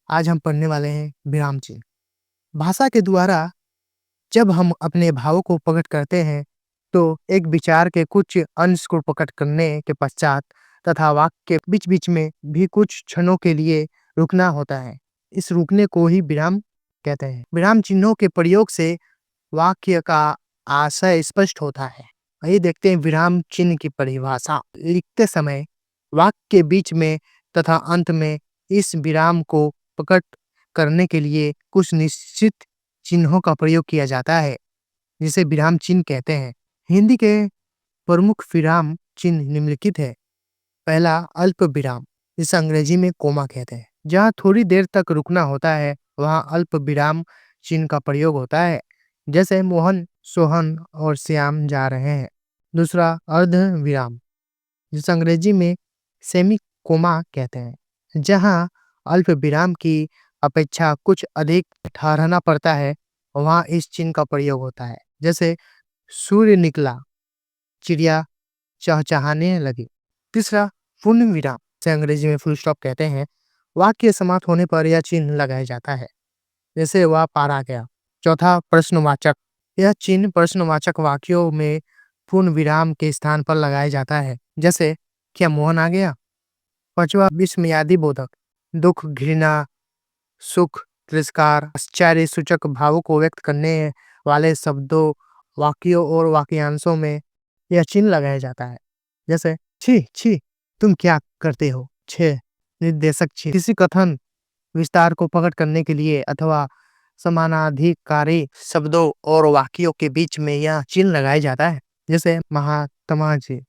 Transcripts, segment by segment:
आज हम पढ़ने वाले हैं विराम चिन्ह। भाषा के द्वारा जब हम अपने भावों को प्रकट करते हैं, तो एक विचार के कुछ अंश को प्रकट करने के पश्चात तथा वाक्य के बीच-बीच में भी कुछ क्षणों के लिए रुकना होता है। इस रुकने को ही विराम कहते हैं। विराम चिन्हों के प्रयोग से वाक्य का आशय स्पष्ट होता है। आइए देखते हैं विराम चिन्ह की परिभाषा। लिखते समय वाक्य के बीच में तथा अंत में इस विराम को प्रकट करने के लिए कुछ निश्चित चिन्हों का प्रयोग किया जाता है, जिसे विराम चिन्ह कहते हैं। हिंदी के प्रमुख विराम चिन्ह निम्नलिखित है। पहला अल्प विराम, जिसे अंग्रेजी में कोमा कहते हैं। जहाँ थोड़ी देर तक रुकना होता है, वहाँ अल्प विराम चिन्ह का प्रयोग होता है। जैसे मोहन, सोहन और श्याम जा रहे हैं। दूसरा अर्ध विराम, जिसे अंग्रेजी में सेमी कोमा कहते हैं। जहाँ अल्प विराम की अपेक्षा कुछ अधिक ठहरना पड़ता है, वहाँ इस चिन्ह का प्रयोग होता है। जैसे सूर्य निकला, चिड़िया चहचहाने लगी। तीसरा पूर्ण विराम, से अंग्रेजी में फुल स्टॉप कहते हैं। वाक्य समाप्त होने पर यह चिन्ह लगाया जाता है, जैसे वह पार आ गया। चौथा प्रश्नवाचक, यह चिन्ह प्रश्नवाचक वाक्यों में पूर्ण विराम के स्थान पर लगाया जाता है। जैसे क्या मोहन आ गया। पांचवा विस्मयादि बोधक, दुख, घृणा, सुख, तिरस्कार, आश्चर्य सूचक भावों को व्यक्त करने वाले शब्दों, वाक्यों और वाक्यांशों में यह चिन्ह लगाया जाता है। जैसे छी छी, तुम क्या करते हो। छह निर्देशक चिन्ह, किसी कथन विस्तार को प्रकट करने के लिए अथवा समानाधिकारी शब्दों और वाक्यों के बीच में यह चिन्ह लगाया जाता है। जैसे महात्मा जी,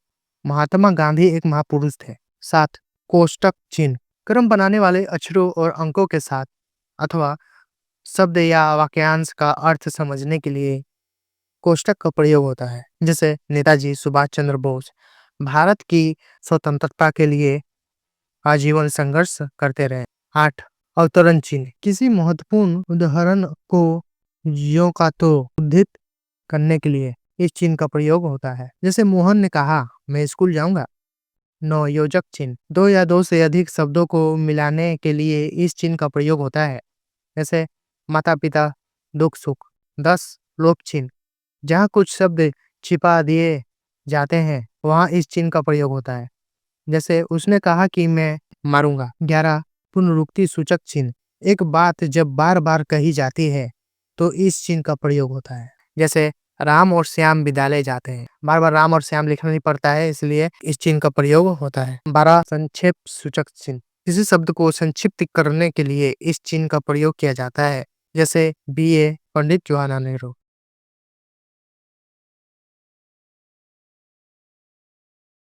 महात्मा गांधी एक महापुरुष थे। सात कोष्टक चिन्ह, क्रम बनाने वाले अक्षरों और अंकों के साथ अथवा शब्द या वाक्यांश का अर्थ समझने के लिए कोष्टक का प्रयोग होता है। जैसे नेताजी सुभाष चंद्र बोस भारत की स्वतंत्रता के लिए आजीवन संघर्ष करते रहे। 8 अवतरण चिन्ह, किसी महत्वपूर्ण उदाहरण को ज्यों का तो उद्धृत करने के लिए इस चिन्ह का प्रयोग होता है। जैसे मोहन ने कहा, मैं स्कूल जाऊंगा। 9 योजक चिन्ह, दो या दो से अधिक शब्दों को मिलाने के लिए इस चिन्ह का प्रयोग होता है। जैसे माता पिता, दुख सुख। 10 लोप चिन्ह, जहाँ कुछ शब्द छिपा दिए जाते हैं, वहाँ इस चिन्ह का प्रयोग होता है। जैसे उसने कहा कि मैं मारूंगा। 11 पुनरुक्ति सूचक चिन्ह, एक बात जब बार बार कही जाती है तो इस चिन्ह का प्रयोग होता है। जैसे राम और श्याम विद्यालय जाते हैं, बार बार राम और श्याम लिखना नहीं पड़ता है, इसलिए इस चिन्ह का प्रयोग होता है। 12 संक्षेप सूचक चिन्ह, किसी शब्द को संक्षिप्त करने के लिए इस चिन्ह का प्रयोग किया जाता है। जैसे BA पंडित जवाहरलाल नेहरू।